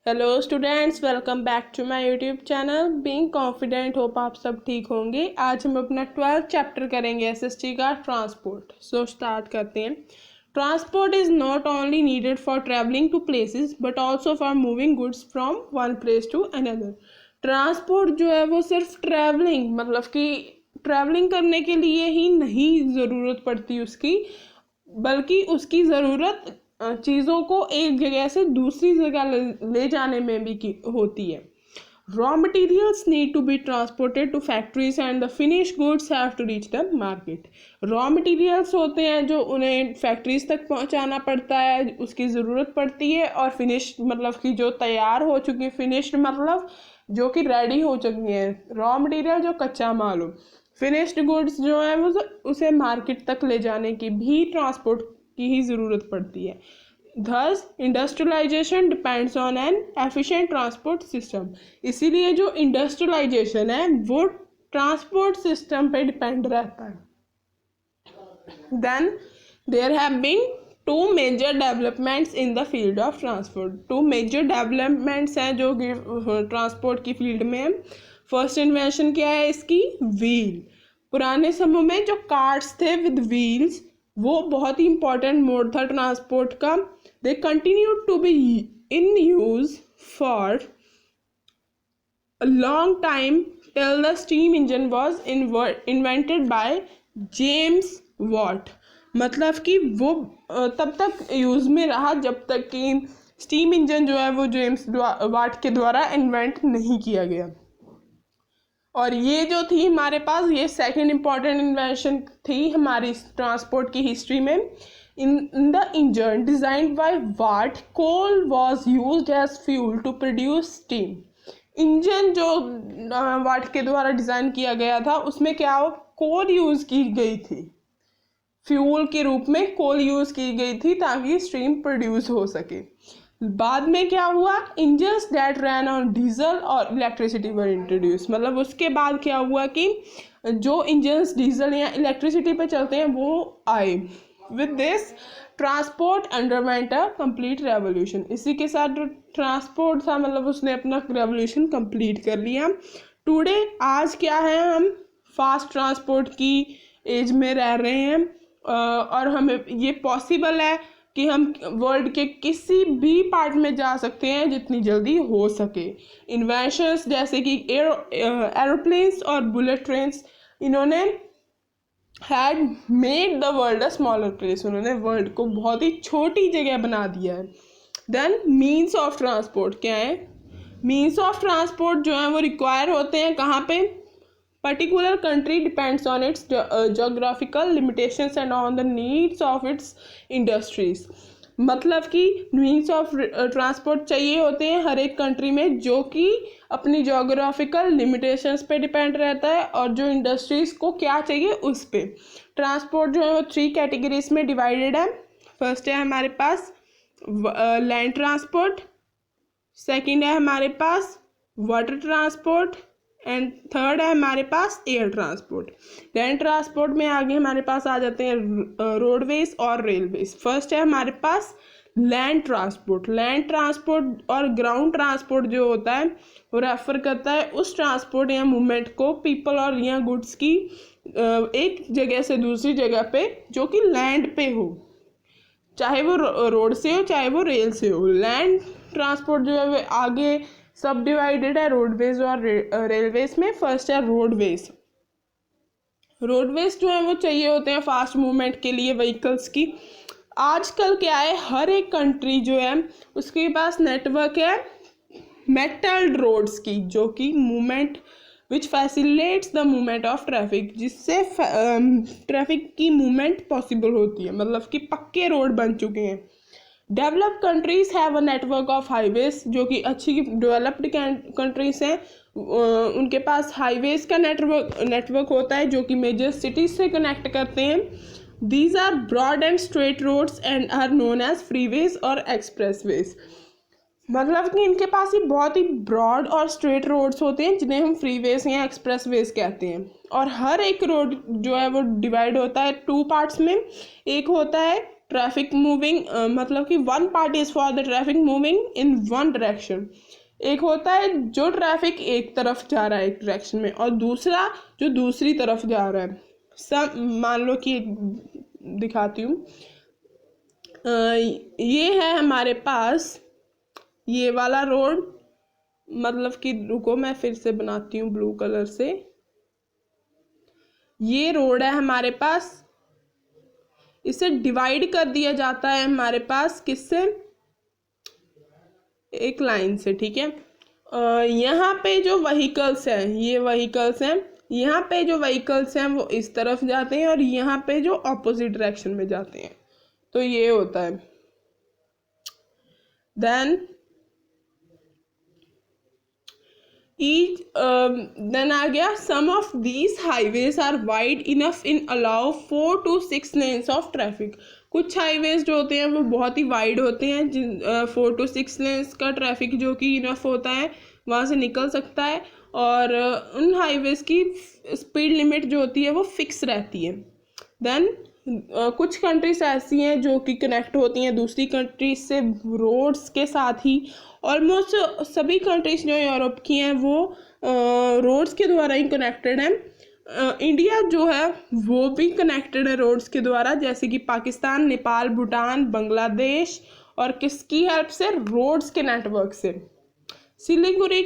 Hello students, welcome back to my YouTube channel being confident. Hope आप सब ठीक होंगे। आज हम अपना 12th चैप्टर करेंगे एसएसटी का ट्रांसपोर्ट। सो स्टार्ट करते हैं। Transport is not only needed for travelling to places but also for moving goods from one place to another. Transport जो है वो सिर्फ ट्रैवलिंग मतलब कि ट्रैवलिंग करने के लिए ही नहीं ज़रूरत पड़ती उसकी, बल्कि उसकी ज़रूरत चीज़ों को एक जगह से दूसरी जगह ले जाने में भी होती है। Raw materials need to be transported to factories and the finish goods have to reach the market. Raw materials होते हैं जो उन्हें फैक्ट्रीज तक पहुंचाना पड़ता है, उसकी ज़रूरत पड़ती है। और फिनिश मतलब कि जो तैयार हो चुकी, फिनिश्ड मतलब जो कि रेडी हो चुकी हैं। रॉ मटेरियल जो कच्चा माल हो, फिनिश्ड गुड्स जो है वो उसे मार्केट तक ले जाने की भी ट्रांसपोर्ट की ही ज़रूरत पड़ती है। Thus, industrialisation depends on an efficient transport system. इसीलिए जो इंडस्ट्रियलाइजेशन है वो ट्रांसपोर्ट सिस्टम पे डिपेंड रहता है। Then there have been two major developments in the field of transport. Two major developments हैं जो ट्रांसपोर्ट की फील्ड में है। फर्स्ट इन्वेंशन क्या है इसकी? व्हील। पुराने समय में जो कार्ट्स थे विद व्हील्स वो बहुत ही इंपॉर्टेंट मोड था ट्रांसपोर्ट का। They continue to be in use for a long time till the steam engine was invented by James Watt. मतलब कि वो तब तक यूज में रहा जब तक कि स्टीम इंजन जो है वो जेम्स वाट के द्वारा इन्वेंट नहीं किया गया। और ये जो थी हमारे पास, ये सेकंड इम्पॉर्टेंट इन्वेंशन थी हमारी ट्रांसपोर्ट की हिस्ट्री में। In the engine designed by Watt, coal was used as fuel to produce steam. Engine जो वाट के द्वारा डिज़ाइन किया गया था उसमें क्या कोल यूज़ की गई थी, फ्यूल के रूप में कोल यूज़ की गई थी ताकि स्टीम प्रोड्यूस हो सके। बाद में क्या हुआ? Engines that ran on diesel और इलेक्ट्रिसिटी वर इंट्रोड्यूस। मतलब उसके बाद क्या हुआ कि जो इंजन्स डीजल या इलेक्ट्रिसिटी पे चलते हैं वो आए। With this transport underwent a complete revolution. इसी के साथ जो ट्रांसपोर्ट था मतलब उसने अपना रेवोल्यूशन कंप्लीट कर लिया। टुडे आज क्या है, हम फास्ट ट्रांसपोर्ट की एज में रह रहे हैं और हमें ये पॉसिबल है कि हम वर्ल्ड के किसी भी पार्ट में जा सकते हैं जितनी जल्दी हो सके। इन्वेंशंस जैसे कि एरोप्लेन्स और बुलेट ट्रेन्स, इन्होंने had made the world a smaller place. उन्होंने वर्ल्ड को बहुत ही छोटी जगह बना दिया है। देन मीन्स ऑफ ट्रांसपोर्ट क्या है? मीन्स ऑफ ट्रांसपोर्ट जो है वो रिक्वायर होते हैं कहाँ पे? Particular country depends on its geographical limitations and on the needs of its industries। मतलब कि मीन्स ऑफ ट्रांसपोर्ट चाहिए होते हैं हर एक कंट्री में जो कि अपनी जोग्राफिकल लिमिटेशंस पे डिपेंड रहता है और जो इंडस्ट्रीज को क्या चाहिए उस पे। ट्रांसपोर्ट जो है वो 3 कैटेगरीज में डिवाइडेड है। फर्स्ट है हमारे पास लैंड ट्रांसपोर्ट, सेकंड है हमारे पास वाटर ट्रांसपोर्ट एंड थर्ड है हमारे पास एयर ट्रांसपोर्ट। लैंड ट्रांसपोर्ट में आगे हमारे पास आ जाते हैं रोडवेज और रेलवेज। फर्स्ट है हमारे पास लैंड ट्रांसपोर्ट। लैंड ट्रांसपोर्ट और ग्राउंड ट्रांसपोर्ट जो होता है वो रेफर करता है उस ट्रांसपोर्ट या मूवमेंट को, पीपल और या गुड्स की एक जगह से दूसरी जगह पे जो कि लैंड पे हो, चाहे वो रोड से हो चाहे वो रेल से हो। लैंड ट्रांसपोर्ट जो है वो आगे सब डिवाइडेड है रोडवेज और रेलवेज में। फर्स्ट है रोडवेज। रोडवेज जो है वो चाहिए होते हैं फास्ट मूवमेंट के लिए व्हीकल्स की। आजकल क्या है, हर एक कंट्री जो है उसके पास नेटवर्क है मेटल रोड्स की, जो कि movement which facilitates the movement of traffic, जिससे ट्रैफिक की मूवमेंट पॉसिबल होती है। मतलब कि पक्के रोड बन चुके हैं। Developed countries have a network of highways, जो कि अच्छी डेवलप्ड कंट्रीज हैं उनके पास हाईवेज का नेटवर्क होता है जो कि मेजर सिटीज से कनेक्ट करते हैं। These are broad and straight roads and are known as freeways और एक्सप्रेसवेज। मतलब कि इनके पास ही बहुत ही ब्रॉड और स्ट्रेट रोड्स होते हैं जिन्हें हम फ्रीवेज या एक्सप्रेसवेज कहते हैं। और हर एक रोड जो है वो डिवाइड होता है 2 पार्ट्स में। एक होता है ट्रैफिक मूविंग, मतलब कि one part is for the traffic moving in one direction. एक होता है जो ट्रैफिक एक तरफ जा रहा है एक डायरेक्शन में, और दूसरा जो दूसरी तरफ जा रहा है। सब मान लो कि दिखाती हूँ, ये है हमारे पास ये वाला रोड, मतलब कि रुको मैं फिर से बनाती हूँ ब्लू कलर से। ये रोड है हमारे पास, इसे डिवाइड कर दिया जाता है हमारे पास किससे, एक लाइन से, ठीक है। यहाँ पे जो व्हीकल्स हैं, ये व्हीकल्स हैं, यहाँ पे जो व्हीकल्स हैं वो इस तरफ जाते हैं और यहाँ पे जो ऑपोजिट डायरेक्शन में जाते हैं, तो ये होता है। देन देन आ गया, some of these highways are wide enough in allow 4 to 6 lanes of traffic. कुछ हाईवेज जो होते हैं वो बहुत ही वाइड होते हैं, जिन 4 to 6 लेन्स का ट्रैफिक जो कि इनफ होता है वहाँ से निकल सकता है, और उन हाईवेज की स्पीड लिमिट जो होती है वो फिक्स रहती है। देन कुछ कंट्रीज ऐसी हैं जो कि कनेक्ट होती हैं दूसरी कंट्रीज से रोड्स के साथ ही। ऑलमोस्ट सभी कंट्रीज जो यूरोप की हैं वो रोड्स के द्वारा ही कनेक्टेड हैं। इंडिया जो है वो भी कनेक्टेड है रोड्स के द्वारा, जैसे कि पाकिस्तान, नेपाल, भूटान, बांग्लादेश, और किसकी हेल्प से, रोड्स के नेटवर्क से। सिलीगुड़ी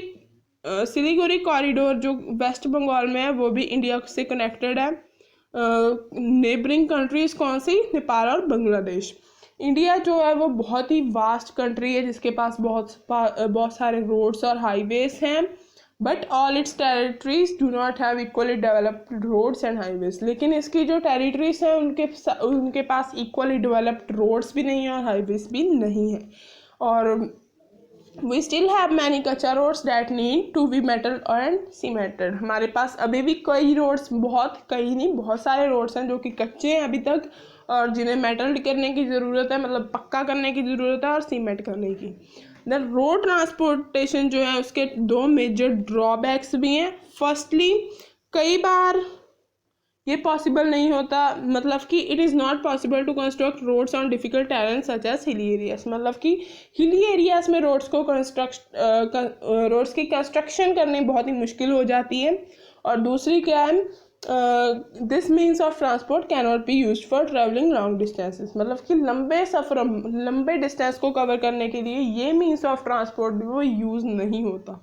कॉरिडोर जो वेस्ट बंगाल में है वो भी इंडिया से कनेक्टेड है। नेबरिंग कंट्रीज कौन सी, नेपाल और बांग्लादेश। इंडिया जो है वो बहुत ही वास्ट कंट्री है जिसके पास बहुत सारे रोड्स और हाईवेज हैं, but all its territories do not have equally developed roads and highways. लेकिन इसकी जो टेरिटरीज हैं उनके पास इक्वली डेवलप्ड रोड्स भी नहीं है और हाईवेज भी नहीं है। और we still have many kachcha roads that need to be metal and cemented. हमारे पास अभी भी कई रोड्स, कई नहीं बहुत सारे रोड्स हैं जो कि कच्चे हैं अभी तक, और जिन्हें मेटल करने की ज़रूरत है, मतलब पक्का करने की ज़रूरत है और सीमेंट करने की। द रोड ट्रांसपोर्टेशन जो है उसके दो मेजर ड्रॉबैक्स भी हैं। फर्स्टली, कई बार ये पॉसिबल नहीं होता, मतलब कि it is not possible to construct roads on difficult terrain such as hilly areas. मतलब कि हिली एरियाज में रोड्स की कंस्ट्रक्शन करनी बहुत ही मुश्किल हो जाती है। और दूसरी क्या है, this means of transport can not be used for travelling long distances. मतलब कि लंबे डिस्टेंस को कवर करने के लिए ये मीन्स ऑफ ट्रांसपोर्ट वो यूज़ नहीं होता।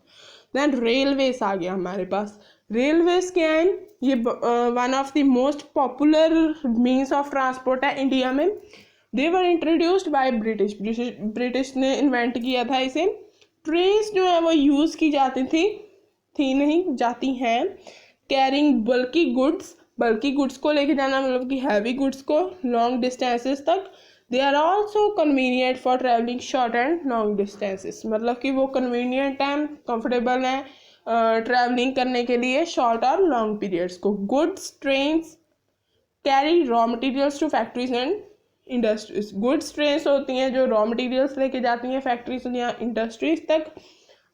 देन रेलवेज आ गया हमारे पास। रेलवेज क्या है, ये one of the most popular means of transport है इंडिया में। दे वर इंट्रोड्यूस्ड बाय ब्रिटिश ने इन्वेंट किया था इसे। ट्रेन्स जो है वो यूज़ की जाती हैं कैरिंग बल्कि गुड्स को लेके जाना, मतलब कि हैवी गुड्स को लॉन्ग डिस्टेंसेस तक। They are also convenient for travelling short and long distances. मतलब कि वो कन्वीनियंट हैं, कंफर्टेबल हैं ट्रैवलिंग करने के लिए शॉर्ट और लॉन्ग पीरियड्स को। Goods trains carry raw materials to factories and industries. Goods trains होती हैं जो रॉ मटेरियल्स लेके जाती हैं फैक्ट्रीज या इंडस्ट्रीज तक,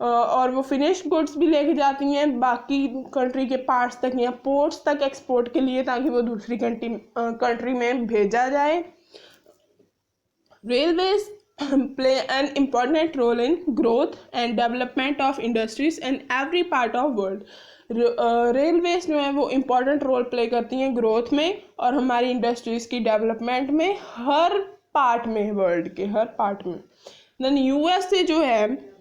और वो फिनिश गुड्स भी लेके जाती हैं बाकी कंट्री के पार्ट्स तक या पोर्ट्स तक एक्सपोर्ट के लिए, ताकि वो दूसरी कंट्री में भेजा जाए। Railways play an important role in growth and development of industries in every part of world. Railways जो है वो इम्पॉर्टेंट रोल प्ले करती हैं ग्रोथ में और हमारी इंडस्ट्रीज़ की डेवलपमेंट में, हर पार्ट में, वर्ल्ड के हर पार्ट में। देन यूएसए जो है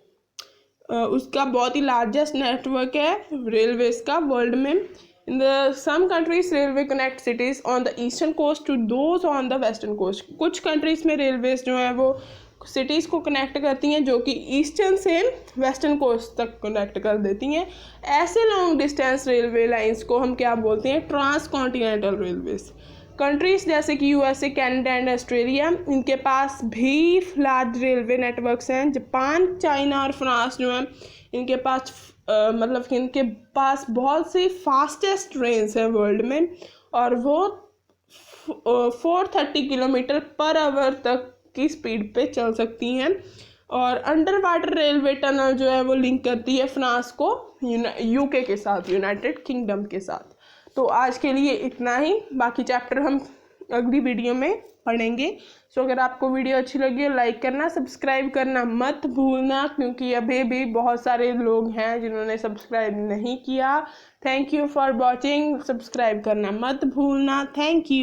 उसका बहुत ही लार्जेस्ट नेटवर्क है रेलवेज का वर्ल्ड में। In some countries, railway connect cities on the eastern coast to those on the western coast. कुछ कंट्रीज में रेलवेज जो हैं वो सिटीज़ को कनेक्ट करती हैं जो कि ईस्टर्न से वेस्टर्न कोस्ट तक कनेक्ट कर देती हैं। ऐसे लॉन्ग डिस्टेंस रेलवे लाइंस को हम क्या बोलते हैं, ट्रांस कॉन्टिनेंटल रेलवेज। कंट्रीज जैसे कि यूएसए, कनाडा एंड ऑस्ट्रेलिया, इनके पास भी लार्ज रेलवे नेटवर्क्स हैं। जापान, चाइना और फ्रांस जो हैं इनके पास मतलब कि इनके पास बहुत सी फास्टेस्ट ट्रेन्स हैं वर्ल्ड में, और वो 430 किलोमीटर पर आवर तक की स्पीड पे चल सकती हैं। और अंडर वाटर रेलवे टनल जो है वो लिंक करती है फ्रांस को यूके के साथ, यूनाइटेड किंगडम के साथ। तो आज के लिए इतना ही, बाकी चैप्टर हम अगली वीडियो में पढ़ेंगे। सो अगर आपको वीडियो अच्छी लगी हो लाइक करना, सब्सक्राइब करना मत भूलना, क्योंकि अभी भी बहुत सारे लोग हैं जिन्होंने सब्सक्राइब नहीं किया। Thank you for watching, subscribe करना मत भूलना। Thank you.